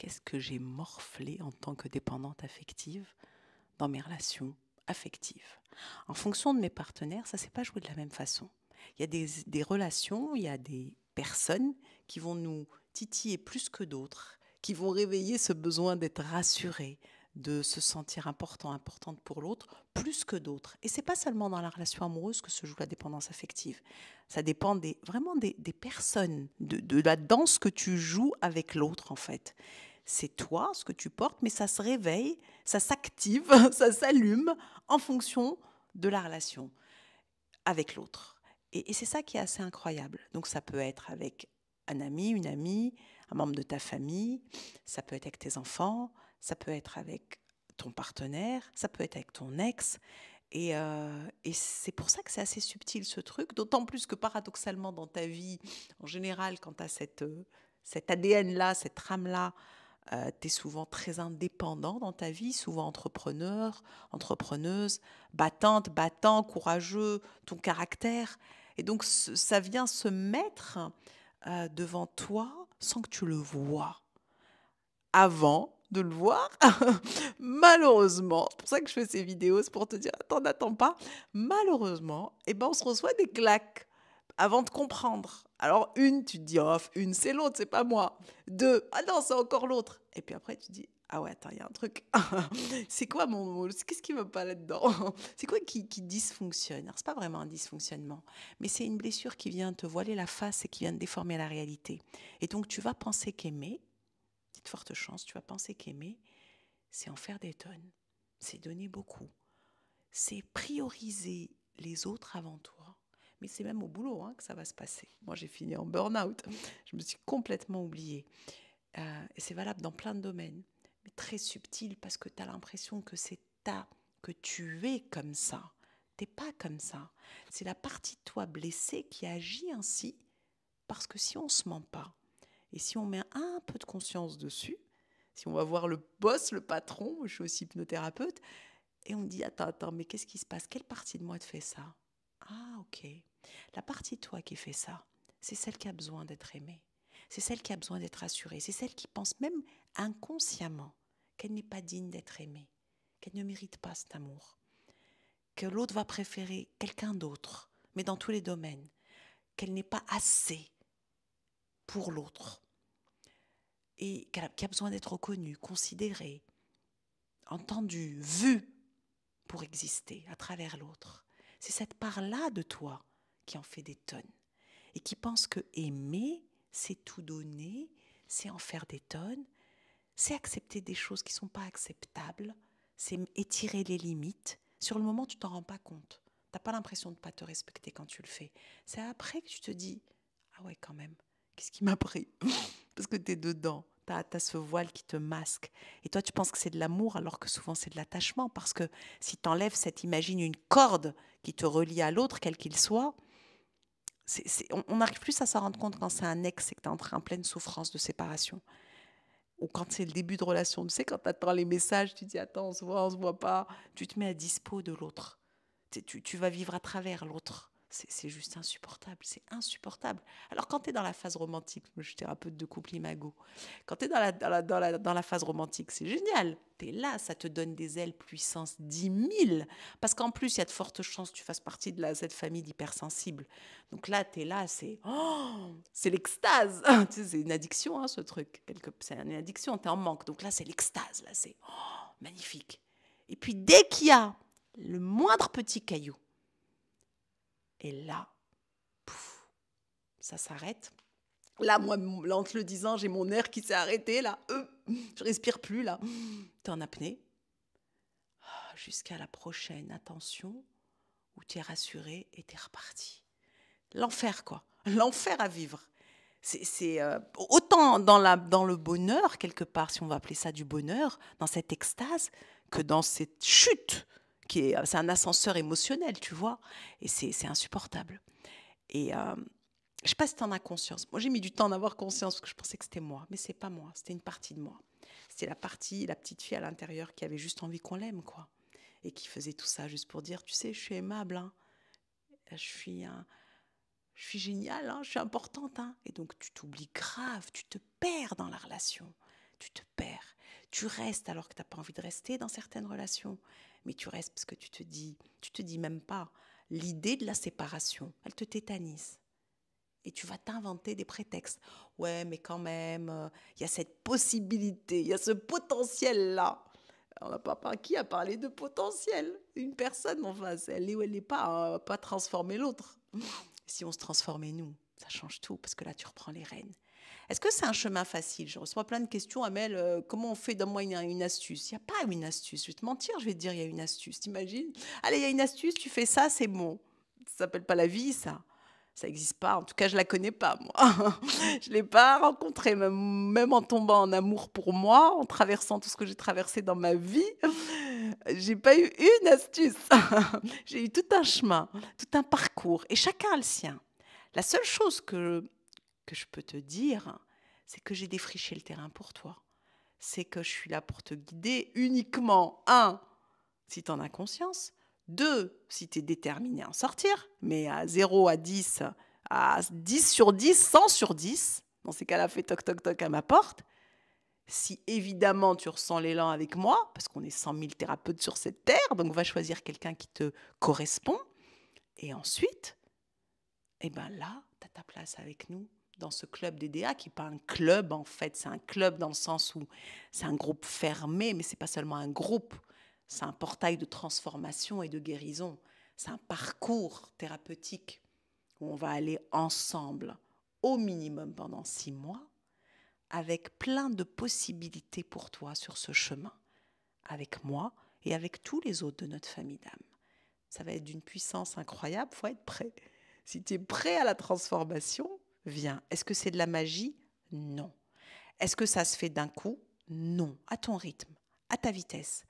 qu'est-ce que j'ai morflé en tant que dépendante affective dans mes relations affectives. En fonction de mes partenaires, ça ne s'est pas joué de la même façon. Il y a des relations, il y a des personnes qui vont nous titiller plus que d'autres, qui vont réveiller ce besoin d'être rassuré, de se sentir important, importante pour l'autre, plus que d'autres. Et c'est pas seulement dans la relation amoureuse que se joue la dépendance affective. Ça dépend vraiment des personnes, de la danse que tu joues avec l'autre, en fait. C'est toi, ce que tu portes, mais ça se réveille, ça s'active, ça s'allume en fonction de la relation avec l'autre. Et c'est ça qui est assez incroyable. Donc ça peut être avec un ami, une amie, un membre de ta famille, ça peut être avec tes enfants, ça peut être avec ton partenaire, ça peut être avec ton ex. Et c'est pour ça que c'est assez subtil ce truc, d'autant plus que paradoxalement dans ta vie, en général, quand tu as cet ADN-là, cette trame-là, tu es souvent très indépendant dans ta vie, souvent entrepreneur, entrepreneuse, battante, battant, courageux, ton caractère. Et donc, ça vient se mettre devant toi sans que tu le vois. Avant de le voir, malheureusement, c'est pour ça que je fais ces vidéos, c'est pour te dire, attends, n'attends pas, malheureusement, eh ben, on se reçoit des claques avant de comprendre. Alors, une, tu te dis, oh, une, c'est l'autre, c'est pas moi. Deux, ah non, c'est encore l'autre. Et puis après, tu te dis, ah ouais, attends, il y a un truc. C'est quoi qu'est-ce qui va pas là-dedans? C'est quoi qui dysfonctionne? Alors, c'est pas vraiment un dysfonctionnement, mais c'est une blessure qui vient te voiler la face et qui vient te déformer la réalité. Et donc, tu vas penser qu'aimer, petite forte chance, tu vas penser qu'aimer, c'est en faire des tonnes, c'est donner beaucoup, c'est prioriser les autres avant toi. Mais c'est même au boulot que ça va se passer. Moi, j'ai fini en burn-out. Je me suis complètement oubliée. Et c'est valable dans plein de domaines, mais très subtil parce que tu as l'impression que que tu es comme ça. Tu n'es pas comme ça. C'est la partie de toi blessée qui agit ainsi parce que si on ne se ment pas et si on met un peu de conscience dessus, si on va voir le boss, le patron, je suis aussi hypnothérapeute, et on me dit, attends, mais qu'est-ce qui se passe? Quelle partie de moi te fait ça? Ah, ok. La partie de toi qui fait ça, c'est celle qui a besoin d'être aimée. C'est celle qui a besoin d'être rassurée. C'est celle qui pense même inconsciemment qu'elle n'est pas digne d'être aimée, qu'elle ne mérite pas cet amour, que l'autre va préférer quelqu'un d'autre, mais dans tous les domaines, qu'elle n'est pas assez pour l'autre et qui a besoin d'être reconnue, considérée, entendue, vue pour exister à travers l'autre. C'est cette part-là de toi qui en fait des tonnes et qui pense que aimer, c'est tout donner, c'est en faire des tonnes, c'est accepter des choses qui ne sont pas acceptables, c'est étirer les limites. Sur le moment, tu t'en rends pas compte. Tu n'as pas l'impression de ne pas te respecter quand tu le fais. C'est après que tu te dis, ah ouais quand même, qu'est-ce qui m'a pris? Parce que tu es dedans. Tu as ce voile qui te masque. Et toi, tu penses que c'est de l'amour alors que souvent c'est de l'attachement. Parce que si tu enlèves imagine une corde qui te relie à l'autre, quel qu'il soit, on n'arrive plus à s'en rendre compte quand c'est un ex et que tu es en pleine souffrance de séparation. Ou quand c'est le début de relation. Tu sais, quand tu attends les messages, tu dis attends, on se voit pas. Tu te mets à dispo de l'autre. Tu vas vivre à travers l'autre. C'est juste insupportable, c'est insupportable. Alors quand tu es dans la phase romantique, moi je suis thérapeute de couple imago, quand tu es dans la phase romantique, c'est génial. Tu es là, ça te donne des ailes puissance 10 000. Parce qu'en plus, il y a de fortes chances que tu fasses partie de cette famille d'hypersensibles. Donc là, tu es là, c'est l'extase. Tu sais, c'est une addiction, ce truc. C'est une addiction, tu es en manque. Donc là, c'est l'extase, là, c'est magnifique. Et puis dès qu'il y a le moindre petit caillou, et là, pouf, ça s'arrête. Là, moi, en te le disant, j'ai mon air qui s'est arrêté, là. Je respire plus, là. T'es en apnée. Jusqu'à la prochaine attention, où tu es rassuré et tu es reparti. L'enfer, quoi. L'enfer à vivre. C'est autant dans le bonheur, quelque part, si on va appeler ça du bonheur, dans cette extase, que dans cette chute, c'est un ascenseur émotionnel, tu vois. Et c'est insupportable. Et je ne sais pas si tu en as conscience. Moi, j'ai mis du temps d'avoir conscience parce que je pensais que c'était moi. Mais ce n'est pas moi, c'était une partie de moi. C'était la petite fille à l'intérieur qui avait juste envie qu'on l'aime, quoi. Et qui faisait tout ça juste pour dire, tu sais, je suis aimable, hein. Je suis géniale, hein, je suis importante. Hein. Et donc, tu t'oublies grave, tu te perds dans la relation. tu te perds. Tu restes alors que tu n'as pas envie de rester dans certaines relations. Mais tu restes parce que tu te dis même pas. L'idée de la séparation, elle te tétanise. Et tu vas t'inventer des prétextes. Ouais, mais quand même, il y a cette possibilité, il y a ce potentiel-là. On n'a pas qui a parlé de potentiel. Une personne en face, elle est ou elle n'est pas, hein, on va pas transformer l'autre. Si on se transformait nous, ça change tout, parce que là, tu reprends les rênes. Est-ce que c'est un chemin facile? Je reçois plein de questions, Amel, comment on fait? Donne-moi une astuce. Il n'y a pas une astuce. Je vais te mentir, je vais te dire, il y a une astuce. T'imagines? Allez, il y a une astuce, tu fais ça, c'est bon. Ça s'appelle pas la vie, ça. Ça n'existe pas. En tout cas, je la connais pas, moi. Je l'ai pas rencontrée, même en tombant en amour pour moi, en traversant tout ce que j'ai traversé dans ma vie. J'ai pas eu une astuce. J'ai eu tout un chemin, tout un parcours, et chacun a le sien. La seule chose que je peux te dire, c'est que j'ai défriché le terrain pour toi. C'est que je suis là pour te guider uniquement, un, si tu en as conscience, deux, si tu es déterminé à en sortir, mais à 0 à 10, à 10 sur 10, 100 sur 10, dans ces cas-là, fais toc toc toc à ma porte. Si évidemment tu ressens l'élan avec moi, parce qu'on est 100 000 thérapeutes sur cette terre, donc va choisir quelqu'un qui te correspond. Et ensuite, eh ben là, tu as ta place avec nous dans ce club DDA qui n'est pas un club en fait, c'est un club dans le sens où c'est un groupe fermé, mais ce n'est pas seulement un groupe, c'est un portail de transformation et de guérison. C'est un parcours thérapeutique où on va aller ensemble au minimum pendant 6 mois avec plein de possibilités pour toi sur ce chemin, avec moi et avec tous les autres de notre famille d'âme. Ça va être d'une puissance incroyable, il faut être prêt. Si tu es prêt à la transformation, viens. Est-ce que c'est de la magie? Non. Est-ce que ça se fait d'un coup? Non. À ton rythme, à ta vitesse.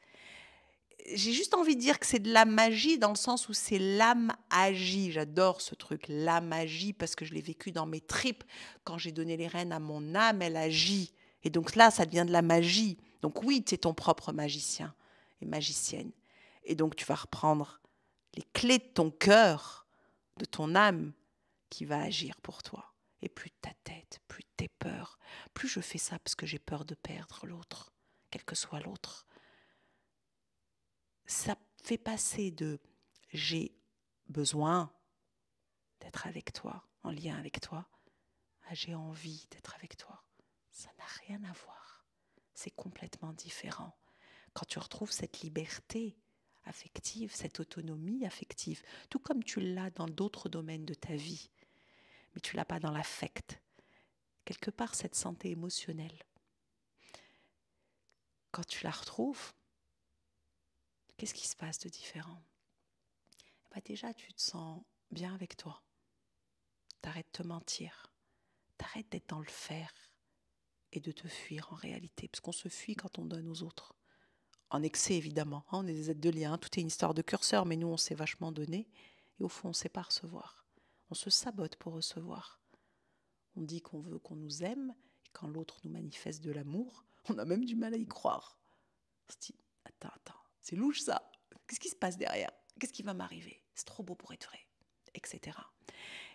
J'ai juste envie de dire que c'est de la magie dans le sens où c'est l'âme agit. J'adore ce truc, l'âme agit, parce que je l'ai vécu dans mes tripes. Quand j'ai donné les rênes à mon âme, elle agit. Et donc là, ça devient de la magie. Donc oui, tu es ton propre magicien et magicienne. Et donc tu vas reprendre les clés de ton cœur, de ton âme, qui va agir pour toi. Et plus de ta tête, plus de tes peurs. Plus je fais ça parce que j'ai peur de perdre l'autre, quel que soit l'autre. Ça fait passer de j'ai besoin d'être avec toi, en lien avec toi, à j'ai envie d'être avec toi. Ça n'a rien à voir. C'est complètement différent. Quand tu retrouves cette liberté affective, cette autonomie affective, tout comme tu l'as dans d'autres domaines de ta vie, mais tu ne l'as pas dans l'affect. Quelque part, cette santé émotionnelle, quand tu la retrouves, qu'est-ce qui se passe de différent? Déjà, tu te sens bien avec toi. T'arrêtes de te mentir. T'arrêtes d'être dans le faire et de te fuir en réalité. Parce qu'on se fuit quand on donne aux autres. En excès, évidemment. On est des êtres de lien. Tout est une histoire de curseur, mais nous, on s'est vachement donné. Et au fond, on ne sait pas recevoir. On se sabote pour recevoir. On dit qu'on veut qu'on nous aime. Et quand l'autre nous manifeste de l'amour, on a même du mal à y croire. On se dit, attends, c'est louche ça. Qu'est-ce qui se passe derrière? Qu'est-ce qui va m'arriver? C'est trop beau pour être vrai, etc.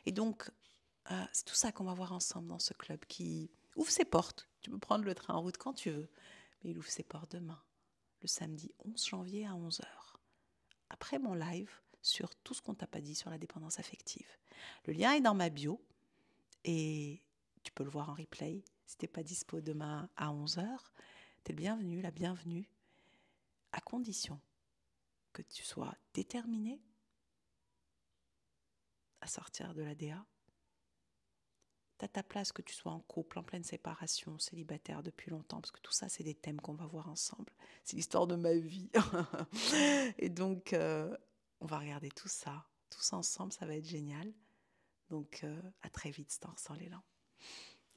Et donc, c'est tout ça qu'on va voir ensemble dans ce club qui ouvre ses portes. Tu peux prendre le train en route quand tu veux, mais il ouvre ses portes demain, le samedi 11 janvier à 11 heures. Après mon live sur tout ce qu'on t'a pas dit sur la dépendance affective. Le lien est dans ma bio et tu peux le voir en replay. Si tu n'es pas dispo demain à 11 heures, tu es le bienvenu, la bienvenue, à condition que tu sois déterminé à sortir de la DA. T'as ta place, que tu sois en couple, en pleine séparation, célibataire depuis longtemps, parce que tout ça, c'est des thèmes qu'on va voir ensemble. C'est l'histoire de ma vie. Et donc, on va regarder tout ça, tous ensemble, ça va être génial. Donc, à très vite, si t'en ressens l'élan.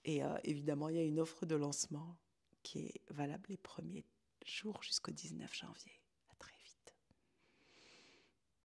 Et évidemment, il y a une offre de lancement qui est valable les premiers jours jusqu'au 19 janvier.